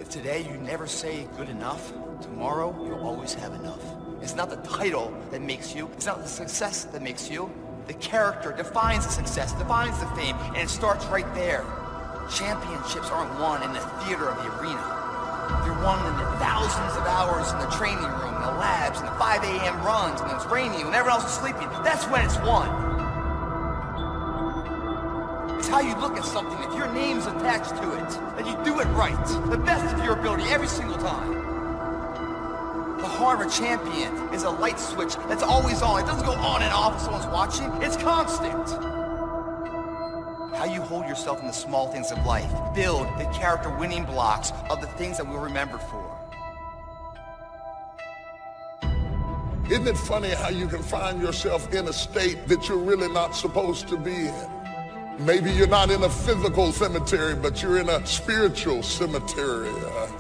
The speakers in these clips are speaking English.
If today you never say good enough, tomorrow you'll always have enough. It's not the title that makes you. It's not the success that makes you. The character defines the success, defines the fame, and it starts right there. Championships aren't won in the theater of the arena. They're won in the thousands of hours in the training room, in the labs, in the 5 a.m. runs, when it's raining, when everyone else is sleeping. That's when it's won. It's how you look at something. If your name's attached to it, that you do it right, the best of your ability every single time. The heart of a champion is a light switch that's always on. It doesn't go on and off if someone's watching. It's constant. How you hold yourself in the small things of life. Build the character winning blocks of the things that we're remembered for. Isn't it funny how you can find yourself in a state that you're really not supposed to be in? Maybe you're not in a physical cemetery, but you're in a spiritual cemetery.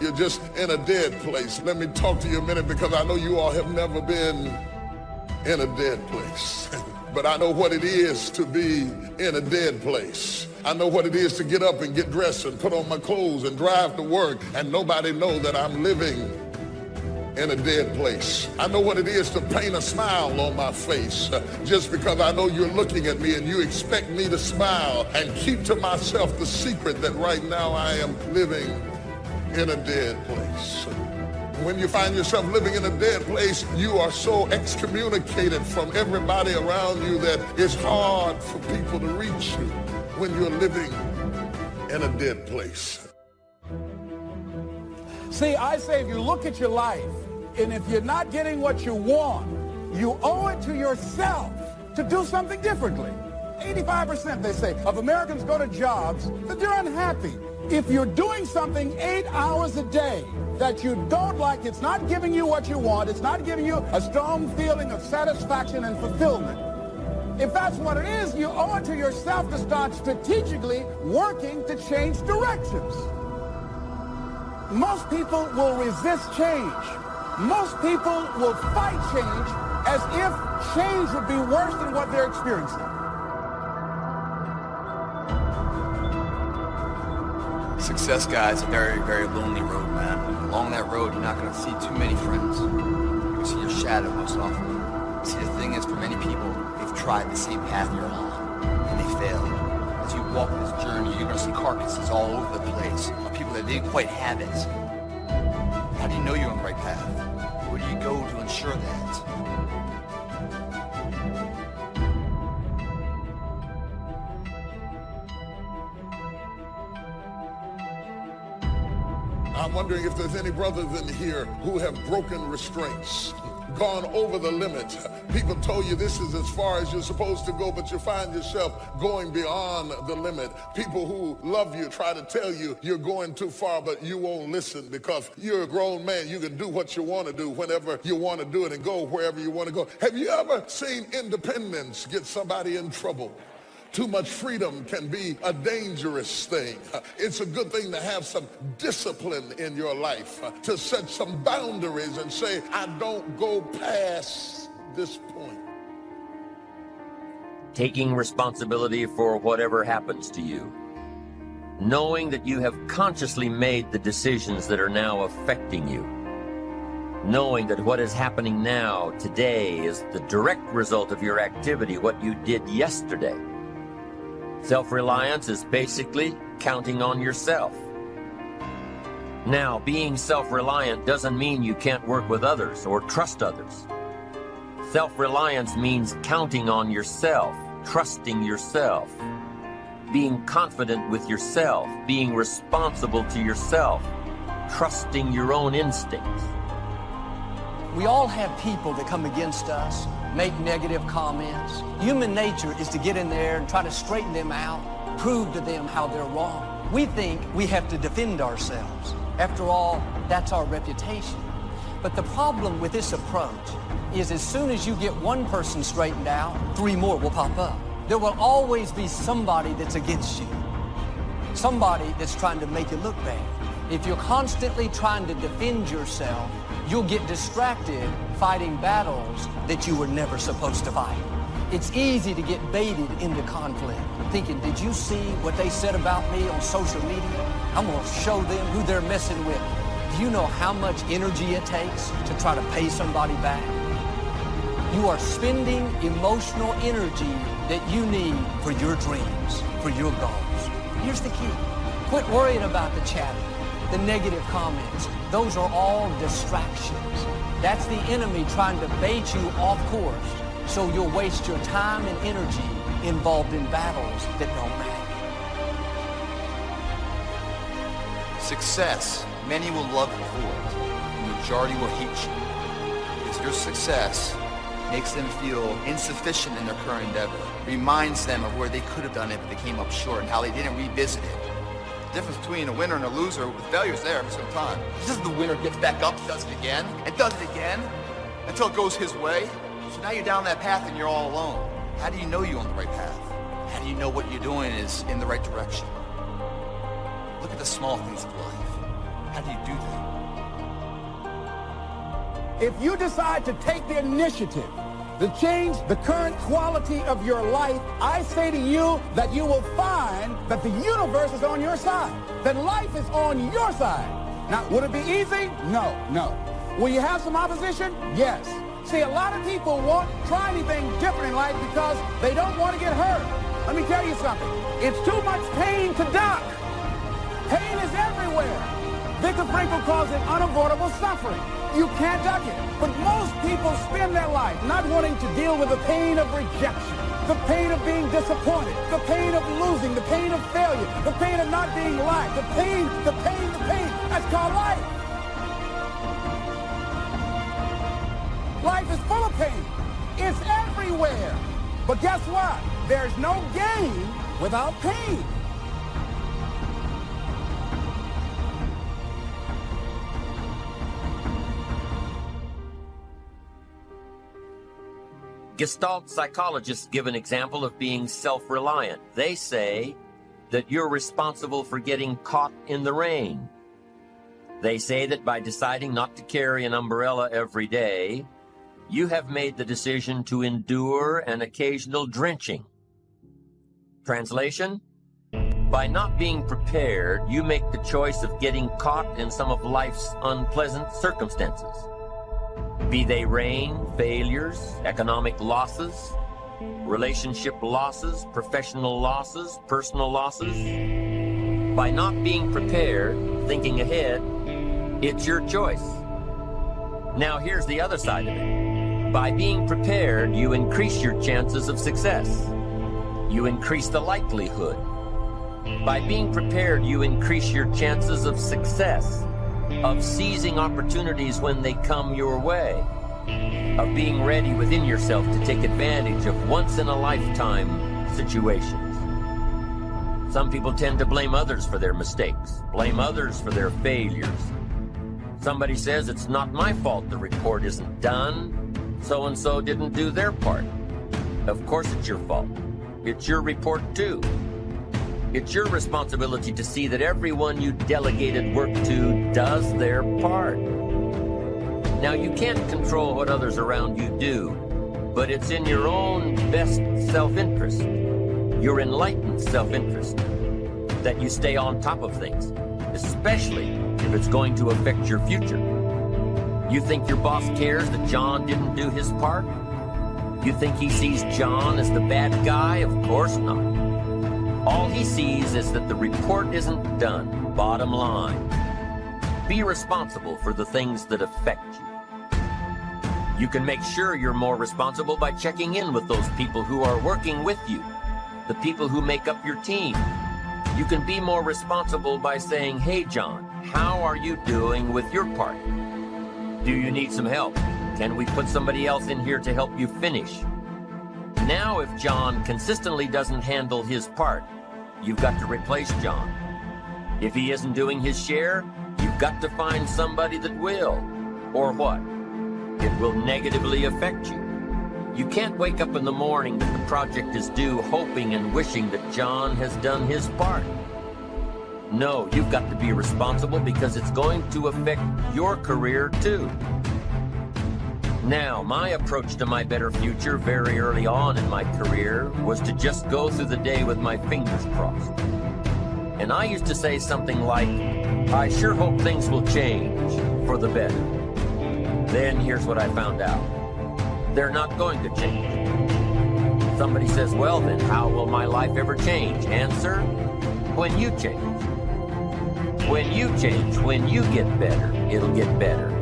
You're just in a dead place. Let me talk to you a minute, because I know you all have never been in a dead place. But I know what it is to be in a dead place. I know what it is to get up and get dressed and put on my clothes and drive to work and nobody know that I'm living in a dead place. I know what it is to paint a smile on my face just because I know you're looking at me and you expect me to smile and keep to myself the secret that right now I am living in a dead place. When you find yourself living in a dead place, you are so excommunicated from everybody around you that it's hard for people to reach you when you're living in a dead place. See, I say if you look at your life, and if you're not getting what you want, you owe it to yourself to do something differently. 85%, they say, of Americans go to jobs that they're unhappy. If you're doing something 8 hours a day that you don't like, it's not giving you what you want, it's not giving you a strong feeling of satisfaction and fulfillment. If that's what it is, you owe it to yourself to start strategically working to change directions. Most people will resist change. Most people will fight change as if change would be worse than what they're experiencing. Success, guys, a very, very lonely road, man. Along that road, you're not going to see too many friends. You'll see your shadow most often. See, the thing is, for many people, they've tried the same path you're on, and they failed. As you walk this journey, you're going to see carcasses all over the place of people that didn't quite have it. How do you know you're on the right path? Where do you go to ensure that? I'm wondering if there's any brothers in here who have broken restraints, gone over the limit. People told you this is as far as you're supposed to go, but you find yourself going beyond the limit. People who love you try to tell you you're going too far, but you won't listen because you're a grown man. You can do what you want to do whenever you want to do it and go wherever you want to go. Have you ever seen independence get somebody in trouble? Too much freedom can be a dangerous thing. It's a good thing to have some discipline in your life, to set some boundaries and say, I don't go past this point. Taking responsibility for whatever happens to you. Knowing that you have consciously made the decisions that are now affecting you. Knowing that what is happening now, today, is the direct result of your activity, what you did yesterday. Self-reliance is basically counting on yourself. Now, being self-reliant doesn't mean you can't work with others or trust others. Self-reliance means counting on yourself, trusting yourself, being confident with yourself, being responsible to yourself, trusting your own instincts. We all have people that come against us, make negative comments. Human nature is to get in there and try to straighten them out, prove to them how they're wrong. We think we have to defend ourselves. After all, that's our reputation. But the problem with this approach is as soon as you get one person straightened out, 3 more will pop up. There will always be somebody that's against you, somebody that's trying to make you look bad. If you're constantly trying to defend yourself, you'll get distracted fighting battles that you were never supposed to fight. It's easy to get baited into conflict, thinking, did you see what they said about me on social media? I'm going to show them who they're messing with. Do you know how much energy it takes to try to pay somebody back? You are spending emotional energy that you need for your dreams, for your goals. Here's the key. Quit worrying about the chatter, the negative comments. Those are all distractions. That's the enemy trying to bait you off course so you'll waste your time and energy involved in battles that don't matter. Success. Many will love you for it. The majority will hate you. Because your success makes them feel insufficient in their current endeavor. Reminds them of where they could have done it but they came up short and how they didn't revisit it. The difference between a winner and a loser, with failure is there for some time. This is the winner gets back up, does it again, and does it again, until it goes his way. So now you're down that path and you're all alone. How do you know you're on the right path? How do you know what you're doing is in the right direction? Look at the small things of life. How do you do that? If you decide to take the initiative to change the current quality of your life, I say to you that you will find that the universe is on your side, that life is on your side. Now, would it be easy? No, no. Will you have some opposition? Yes. See, a lot of people won't try anything different in life because they don't want to get hurt. Let me tell you something. It's too much pain to duck. Pain is everywhere. Viktor Frankl calls it unavoidable suffering. You can't duck it. But most people spend their life not wanting to deal with the pain of rejection, the pain of being disappointed, the pain of losing, the pain of failure, the pain of not being liked, the pain. That's called life. Life is full of pain. It's everywhere. But guess what? There's no gain without pain. Gestalt psychologists give an example of being self-reliant. They say that you're responsible for getting caught in the rain. They say that by deciding not to carry an umbrella every day, you have made the decision to endure an occasional drenching. Translation? By not being prepared, you make the choice of getting caught in some of life's unpleasant circumstances. Be they rain, failures, economic losses, relationship losses, professional losses, personal losses. By not being prepared, thinking ahead, it's your choice. Now here's the other side of it. By being prepared, you increase your chances of success. You increase the likelihood. By being prepared, you increase your chances of success, of seizing opportunities when they come your way, of being ready within yourself to take advantage of once-in-a-lifetime situations. Some people tend to blame others for their mistakes, blame others for their failures. Somebody says, it's not my fault the report isn't done, so-and-so didn't do their part. Of course it's your fault. It's your report too. It's your responsibility to see that everyone you delegated work to does their part. Now, you can't control what others around you do, but it's in your own best self-interest, your enlightened self-interest, that you stay on top of things, especially if it's going to affect your future. You think your boss cares that John didn't do his part? You think he sees John as the bad guy? Of course not. All he sees is that the report isn't done, bottom line. Be responsible for the things that affect you. You can make sure you're more responsible by checking in with those people who are working with you, the people who make up your team. You can be more responsible by saying, hey, John, how are you doing with your part? Do you need some help? Can we put somebody else in here to help you finish? Now, if John consistently doesn't handle his part, you've got to replace John. If he isn't doing his share, you've got to find somebody that will. Or what? It will negatively affect you. You can't wake up in the morning that the project is due hoping and wishing that John has done his part. No, you've got to be responsible because it's going to affect your career too. Now, my approach to my better future very early on in my career was to just go through the day with my fingers crossed. And I used to say something like, I sure hope things will change for the better. Then here's what I found out. They're not going to change. Somebody says, well then, how will my life ever change? Answer, when you change. When you change, when you get better, it'll get better.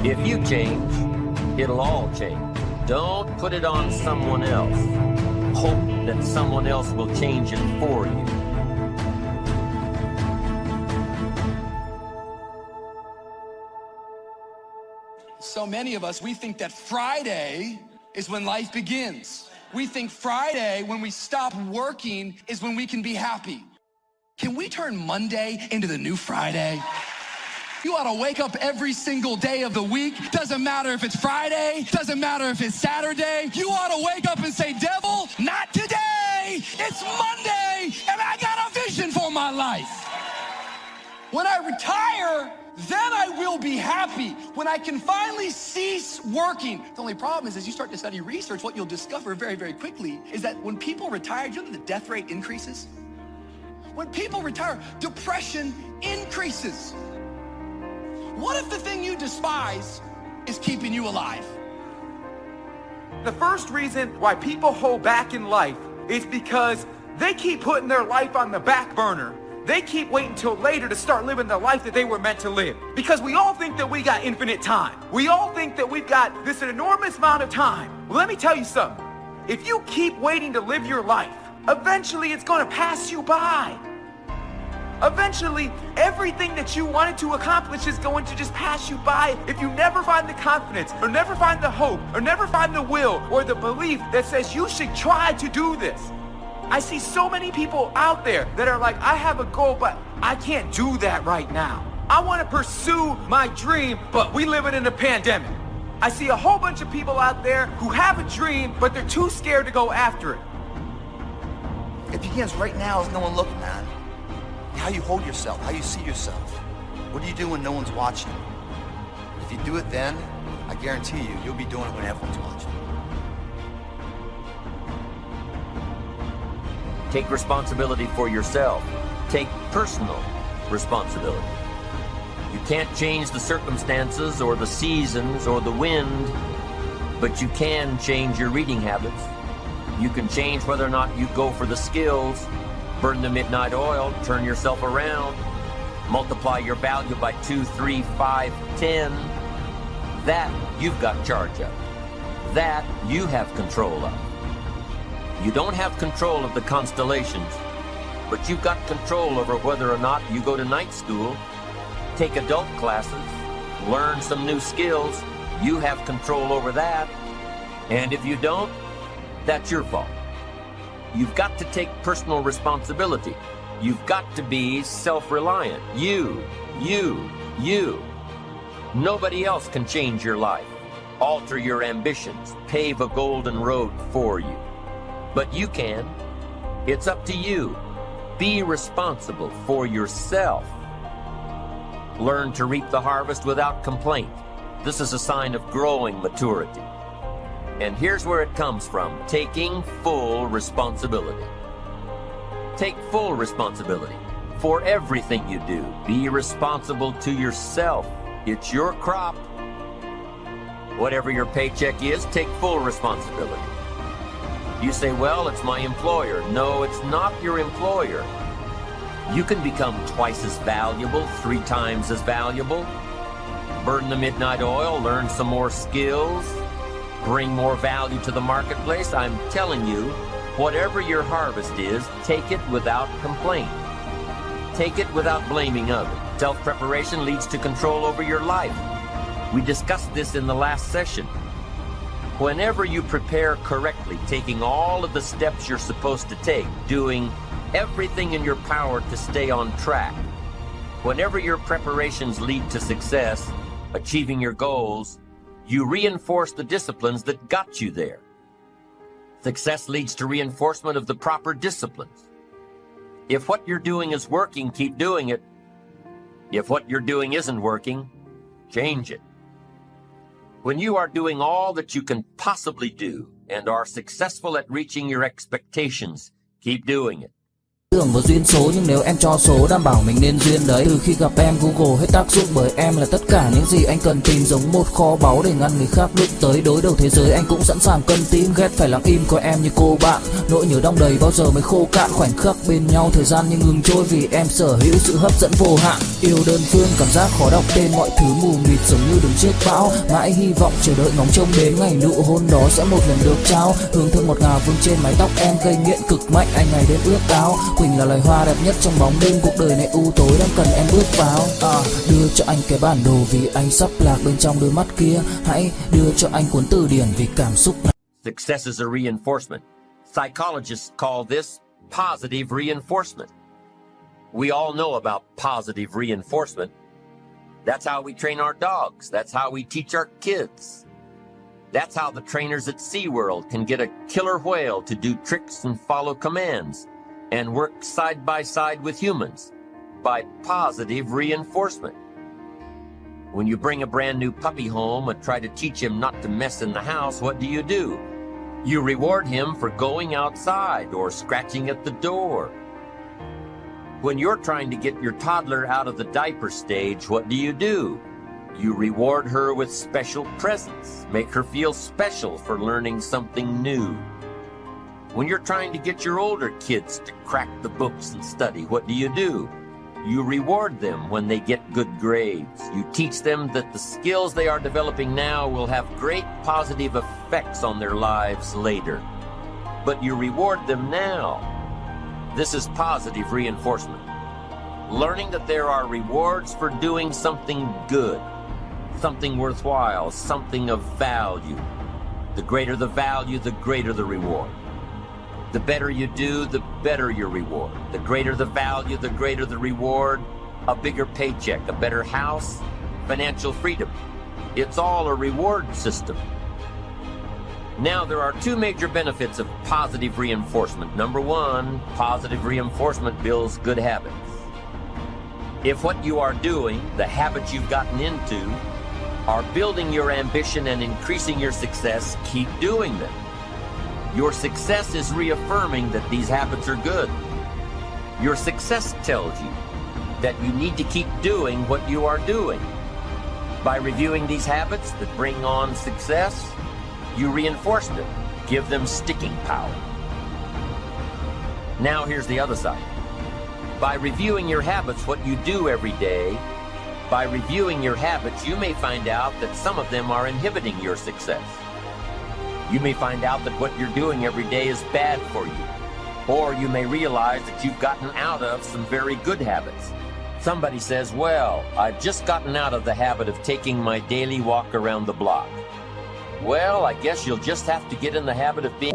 If you change, it'll all change. Don't put it on someone else. Hope that someone else will change it for you. So many of us, we think that Friday is when life begins. We think Friday, when we stop working, is when we can be happy. Can we turn Monday into the new Friday? You ought to wake up every single day of the week. Doesn't matter if it's Friday, doesn't matter if it's Saturday. You ought to wake up and say, devil, not today. It's Monday, and I got a vision for my life. When I retire, then I will be happy. When I can finally cease working. The only problem is, as you start to study research, what you'll discover very, very quickly is that when people retire, do you know that the death rate increases? When people retire, depression increases. What if the thing you despise is keeping you alive? The first reason why people hold back in life is because they keep putting their life on the back burner. They keep waiting till later to start living the life that they were meant to live. Because we all think that we got infinite time. We all think that we've got this enormous amount of time. Well, let me tell you something. If you keep waiting to live your life, eventually it's going to pass you by. Eventually, everything that you wanted to accomplish is going to just pass you by if you never find the confidence, or never find the hope, or never find the will, or the belief that says you should try to do this. I see so many people out there that are like, I have a goal, but I can't do that right now. I want to pursue my dream, but we live in a pandemic. I see a whole bunch of people out there who have a dream, but they're too scared to go after it. It begins right now as no one looking, man. How you hold yourself, how you see yourself. What do you do when no one's watching? If you do it then, I guarantee you, you'll be doing it when everyone's watching. Take responsibility for yourself. Take personal responsibility. You can't change the circumstances or the seasons or the wind, but you can change your reading habits. You can change whether or not you go for the skills, burn the midnight oil, turn yourself around, multiply your value by 2, 3, 5, 10. That you've got charge of. That you have control of. You don't have control of the constellations, but you've got control over whether or not you go to night school, take adult classes, learn some new skills. You have control over that. And if you don't, that's your fault. You've got to take personal responsibility. You've got to be self-reliant. You. Nobody else can change your life, alter your ambitions, pave a golden road for you. But you can. It's up to you. Be responsible for yourself. Learn to reap the harvest without complaint. This is a sign of growing maturity. And here's where it comes from: taking full responsibility. Take full responsibility for everything you do. Be responsible to yourself. It's your crop. Whatever your paycheck is, take full responsibility. You say, well, it's my employer. No, it's not your employer. You can become twice as valuable, 3 times as valuable. Burn the midnight oil, learn some more skills, bring more value to the marketplace. I'm telling you, whatever your harvest is, take it without complaint. Take it without blaming others. Self-preparation leads to control over your life. We discussed this in the last session. Whenever you prepare correctly, taking all of the steps you're supposed to take, doing everything in your power to stay on track, whenever your preparations lead to success, achieving your goals, you reinforce the disciplines that got you there. Success leads to reinforcement of the proper disciplines. If what you're doing is working, keep doing it. If what you're doing isn't working, change it. When you are doing all that you can possibly do and are successful at reaching your expectations, keep doing it. Tưởng vào duyên số nhưng nếu em cho số đảm bảo mình nên duyên đấy. Từ khi gặp em Google hết tác dụng bởi em là tất cả những gì anh cần tìm, giống một kho báu để ngăn người khác lúc tới đối đầu thế giới. Anh cũng sẵn sàng cân tím, ghét phải lặng im có em như cô bạn. Nỗi nhớ đong đầy bao giờ mới khô cạn, khoảnh khắc bên nhau thời gian như ngừng trôi vì em sở hữu sự hấp dẫn vô hạn. Yêu đơn phương cảm giác khó đọc tên, mọi thứ mù mịt giống như đứng trước bão. Mãi hy vọng chờ đợi ngóng trông đến ngày nụ hôn đó sẽ một lần được trao. Hương thơm ngọt ngào vương trên mái tóc em, gây nghiện cực mạnh anh ngày đêm ước ao. Quỳnh là loài hoa đẹp nhất trong bóng đêm, cuộc đời này u tối đang cần em bước vào. Đưa cho anh cái bản đồ vì anh sắp lạc bên trong đôi mắt kia. Hãy đưa cho anh cuốn từ điển vì cảm xúc này. Success is a reinforcement. Psychologists call this positive reinforcement. We all know about positive reinforcement. That's how we train our dogs. That's how we teach our kids. That's how the trainers at SeaWorld can get a killer whale to do tricks and follow commands and work side by side with humans by positive reinforcement. When you bring a brand new puppy home and try to teach him not to mess in the house, what do? You reward him for going outside or scratching at the door. When you're trying to get your toddler out of the diaper stage, what do? You reward her with special presents, make her feel special for learning something new. When you're trying to get your older kids to crack the books and study, what do? You reward them when they get good grades. You teach them that the skills they are developing now will have great positive effects on their lives later. But you reward them now. This is positive reinforcement. Learning that there are rewards for doing something good, something worthwhile, something of value. The greater the value, the greater the reward. The better you do, the better your reward. The greater the value, the greater the reward. A bigger paycheck, a better house, financial freedom. It's all a reward system. Now, there are two major benefits of positive reinforcement. Number one, positive reinforcement builds good habits. If what you are doing, the habits you've gotten into, are building your ambition and increasing your success, keep doing them. Your success is reaffirming that these habits are good. Your success tells you that you need to keep doing what you are doing. By reviewing these habits that bring on success, you reinforce them, give them sticking power. Now here's the other side. By reviewing your habits, what you do every day, by reviewing your habits, you may find out that some of them are inhibiting your success. You may find out that what you're doing every day is bad for you. Or you may realize that you've gotten out of some very good habits. Somebody says, well, I've just gotten out of the habit of taking my daily walk around the block. Well, I guess you'll just have to get in the habit of being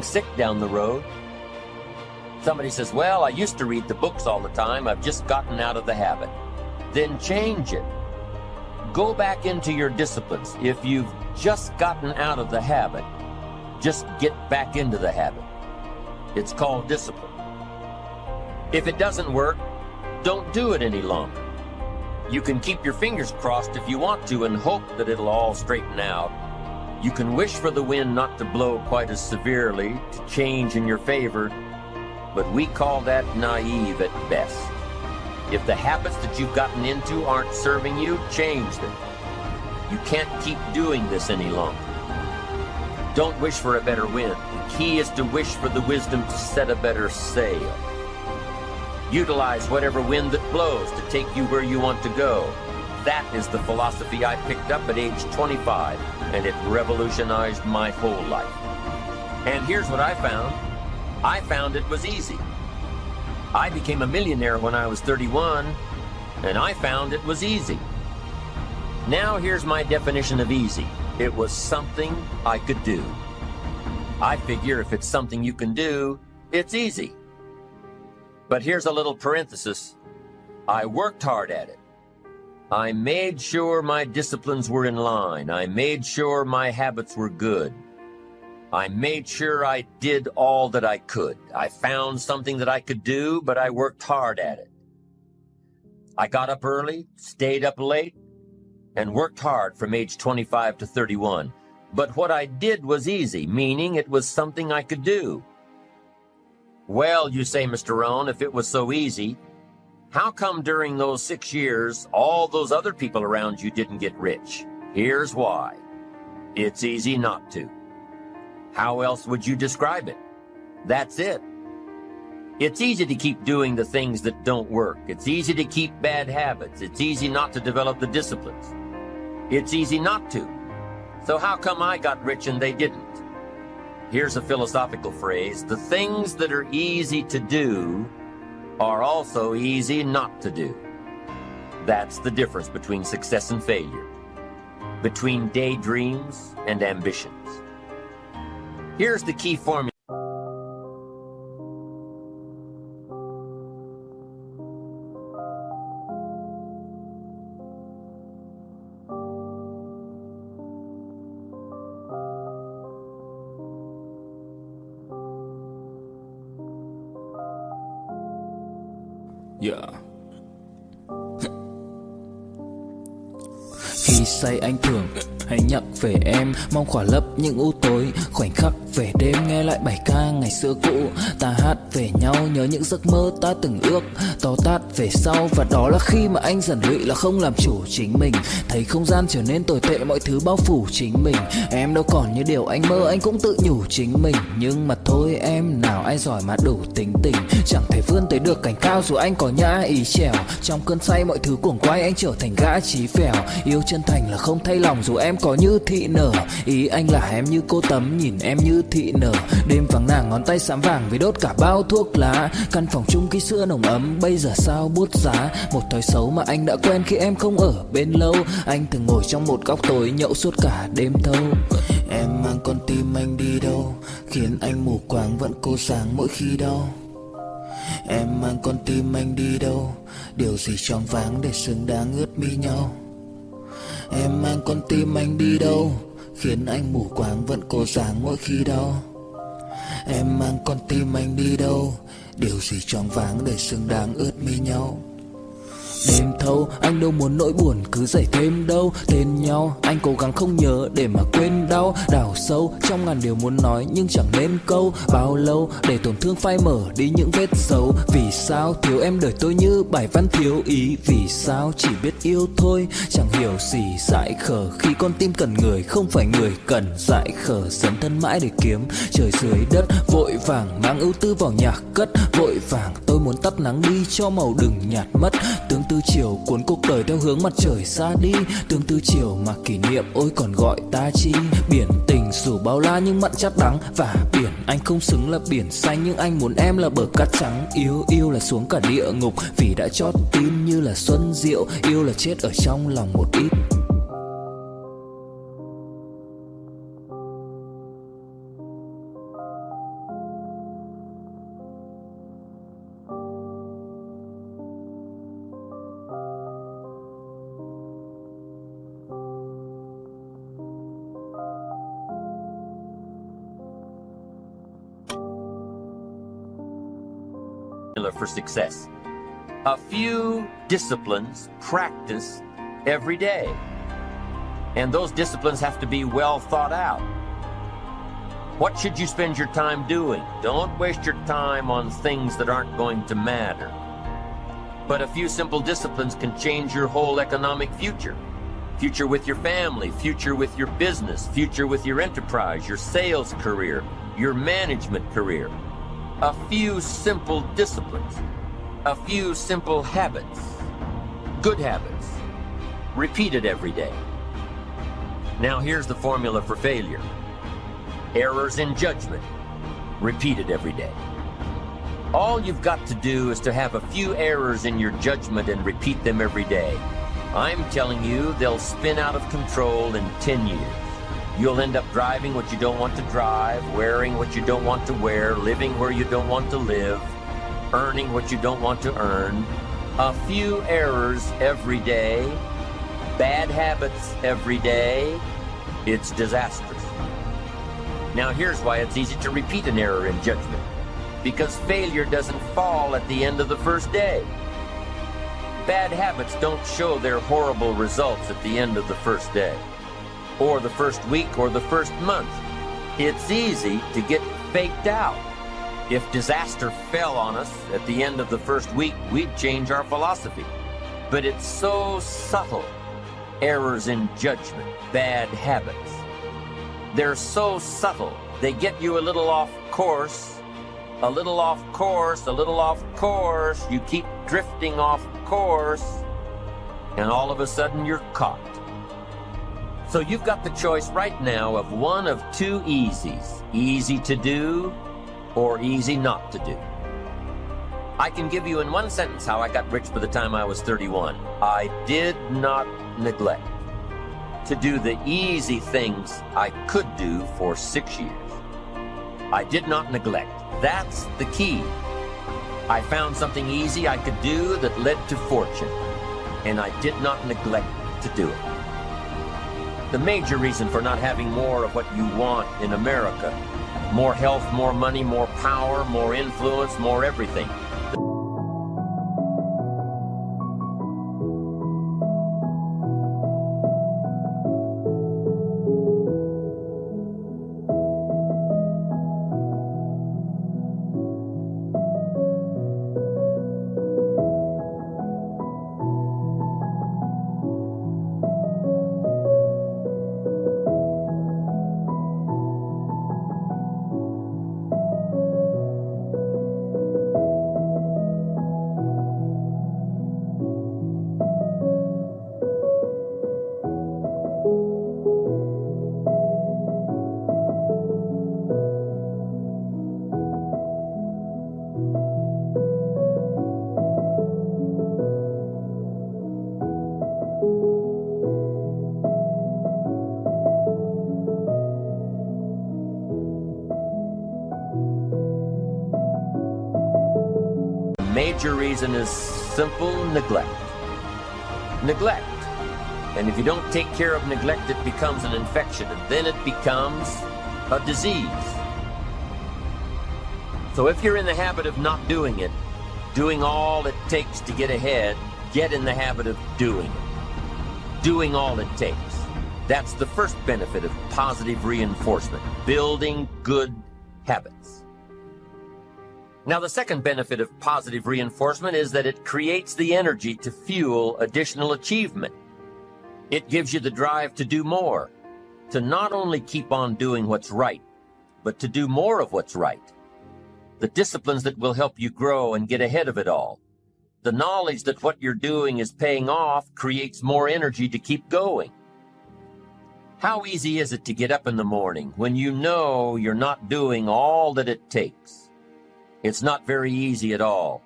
sick down the road. Somebody says, well, I used to read the books all the time. I've just gotten out of the habit. Then change it. Go back into your disciplines. If you've just gotten out of the habit, just get back into the habit. It's called discipline. If it doesn't work, don't do it any longer. You can keep your fingers crossed if you want to and hope that it'll all straighten out. You can wish for the wind not to blow quite as severely, to change in your favor, but we call that naive at best. If the habits that you've gotten into aren't serving you, change them. You can't keep doing this any longer. Don't wish for a better wind. The key is to wish for the wisdom to set a better sail. Utilize whatever wind that blows to take you where you want to go. That is the philosophy I picked up at age 25, and it revolutionized my whole life. And here's what I found. I found it was easy. I became a millionaire when I was 31, and I found it was easy. Now here's my definition of easy. It was something I could do. I figure if it's something you can do, it's easy. But here's a little parenthesis. I worked hard at it. I made sure my disciplines were in line. I made sure my habits were good. I made sure I did all that I could. I found something that I could do, but I worked hard at it. I got up early, stayed up late, and worked hard from age 25 to 31. But what I did was easy, meaning it was something I could do. Well, you say, Mr. Rohn, if it was so easy, how come during those 6 years, all those other people around you didn't get rich? Here's why. It's easy not to. How else would you describe it? That's it. It's easy to keep doing the things that don't work. It's easy to keep bad habits. It's easy not to develop the disciplines. It's easy not to. So how come I got rich and they didn't? Here's a philosophical phrase. The things that are easy to do are also easy not to do. That's the difference between success and failure, between daydreams and ambitions. Here's the key formula. Yeah. Khi say anh thường hay nhắc về em, mong khỏa lấp những u tối, khoảnh khắc về đêm nghe lại bài ca ngày xưa cũ. Ta hát về nhau nhớ những giấc mơ ta từng ước, to tát về sau. Và đó là khi mà anh dần lụy là không làm chủ chính mình, thấy không gian trở nên tồi tệ, mọi thứ bao phủ chính mình. Em đâu còn như điều anh mơ, anh cũng tự nhủ chính mình. Nhưng mà thôi em, nào ai giỏi mà đủ tính tình, chẳng thể vươn tới được cảnh cao dù anh có nhã ý trèo. Trong cơn say mọi thứ cuồng quay, anh trở thành gã chí phèo. Yêu chân thành là không thay lòng dù em có như thị nở. Ý anh là em như cô Tấm, nhìn em như thị nở. Đêm vắng nàng ngón tay xám vàng vì đốt cả bao thuốc lá. Căn phòng chung ký xưa nồng ấm bây giờ sao bút giá. Một thói xấu mà anh đã quen khi em không ở bên lâu. Anh thường ngồi trong một góc tối nhậu suốt cả đêm thâu. Em mang con tim anh đi đâu, khiến anh mù quáng vẫn cố sáng mỗi khi đau. Em mang con tim anh đi đâu, điều gì choáng váng để xứng đáng ướt mi nhau. Em mang con tim anh đi đâu, khiến anh mù quáng vẫn cố sáng mỗi khi đau. Em mang con tim anh đi đâu, điều gì choáng váng để xứng đáng ướt mi nhau. Đêm thâu anh đâu muốn nỗi buồn cứ dậy thêm đâu. Tên nhau anh cố gắng không nhớ để mà quên đau. Đào sâu trong ngàn điều muốn nói nhưng chẳng nên câu. Bao lâu để tổn thương phai mở đi những vết dấu. Vì sao thiếu em đời tôi như bài văn thiếu ý. Vì sao chỉ biết yêu thôi chẳng hiểu gì dại khờ. Khi con tim cần người không phải người cần dại khờ. Dấn thân mãi để kiếm trời dưới đất. Vội vàng mang ưu tư vào nhạc cất. Vội vàng tôi muốn tắt nắng đi cho màu đừng nhạt mất. Tương tư chiều cuốn cuộc đời theo hướng mặt trời xa đi. Tương tư chiều mà kỷ niệm ôi còn gọi ta chi. Biển tình dù bao la nhưng mặn chát đắng. Và biển anh không xứng là biển xanh, nhưng anh muốn em là bờ cát trắng. Yêu là xuống cả địa ngục vì đã chót tin như là xuân diệu. Yêu là chết ở trong lòng một ít. For success. A few disciplines practiced every day. And those disciplines have to be well thought out. What should you spend your time doing? Don't waste your time on things that aren't going to matter. But a few simple disciplines can change your whole economic future. future with your family, future with your business, future with your enterprise, your sales career, your management career. A few simple disciplines, a few simple habits, good habits, repeated every day. Now here's the formula for failure. Errors in judgment, repeated every day. All you've got to do is to have a few errors in your judgment and repeat them every day. I'm telling you, they'll spin out of control in 10 years. You'll end up driving what you don't want to drive, wearing what you don't want to wear, living where you don't want to live, earning what you don't want to earn. A few errors every day, bad habits every day, it's disastrous. Now here's why it's easy to repeat an error in judgment. Because failure doesn't fall at the end of the first day. Bad habits don't show their horrible results at the end of the first day, or the first week, or the first month. It's easy to get faked out. If disaster fell on us at the end of the first week, we'd change our philosophy. But it's so subtle. Errors in judgment, bad habits. They're so subtle. They get you a little off course, a little off course, a little off course. You keep drifting off course, and all of a sudden you're caught. So you've got the choice right now of one of two easies. Easy to do or easy not to do. I can give you in one sentence how I got rich by the time I was 31. I did not neglect to do the easy things I could do for 6 years. I did not neglect. That's the key. I found something easy I could do that led to fortune, and I did not neglect to do it. The major reason for not having more of what you want in America, more health, more money, more power, more influence, more everything. Major reason is simple neglect. Neglect. And if you don't take care of neglect, it becomes an infection, and then it becomes a disease. So if you're in the habit of not doing it, doing all it takes to get ahead, get in the habit of doing it. Doing all it takes. That's the first benefit of positive reinforcement, building good habits. Now, the second benefit of positive reinforcement is that it creates the energy to fuel additional achievement. It gives you the drive to do more, to not only keep on doing what's right, but to do more of what's right. The disciplines that will help you grow and get ahead of it all. The knowledge that what you're doing is paying off creates more energy to keep going. How easy is it to get up in the morning when you know you're not doing all that it takes? It's not very easy at all.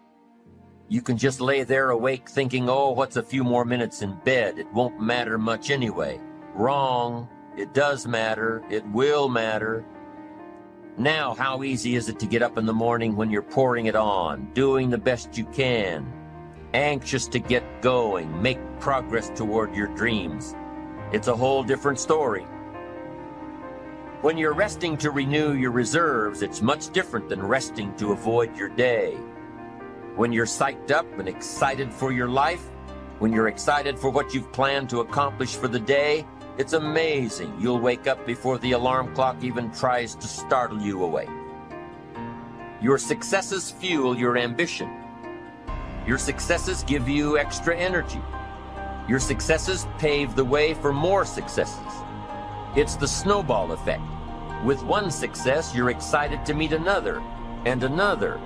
You can just lay there awake thinking, oh, what's a few more minutes in bed? It won't matter much anyway. Wrong. It does matter. It will matter. Now, how easy is it to get up in the morning when you're pouring it on, doing the best you can, anxious to get going, make progress toward your dreams? It's a whole different story. When you're resting to renew your reserves, it's much different than resting to avoid your day. When you're psyched up and excited for your life, when you're excited for what you've planned to accomplish for the day, it's amazing. You'll wake up before the alarm clock even tries to startle you awake. Your successes fuel your ambition. Your successes give you extra energy. Your successes pave the way for more successes. It's the snowball effect. With one success, you're excited to meet another, and another,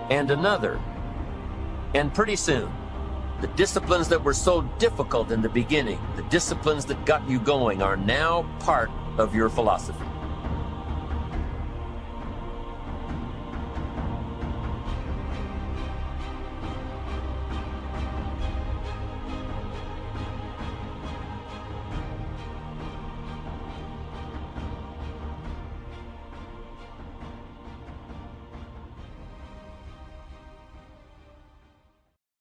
and another. And pretty soon, the disciplines that were so difficult in the beginning, the disciplines that got you going, are now part of your philosophy.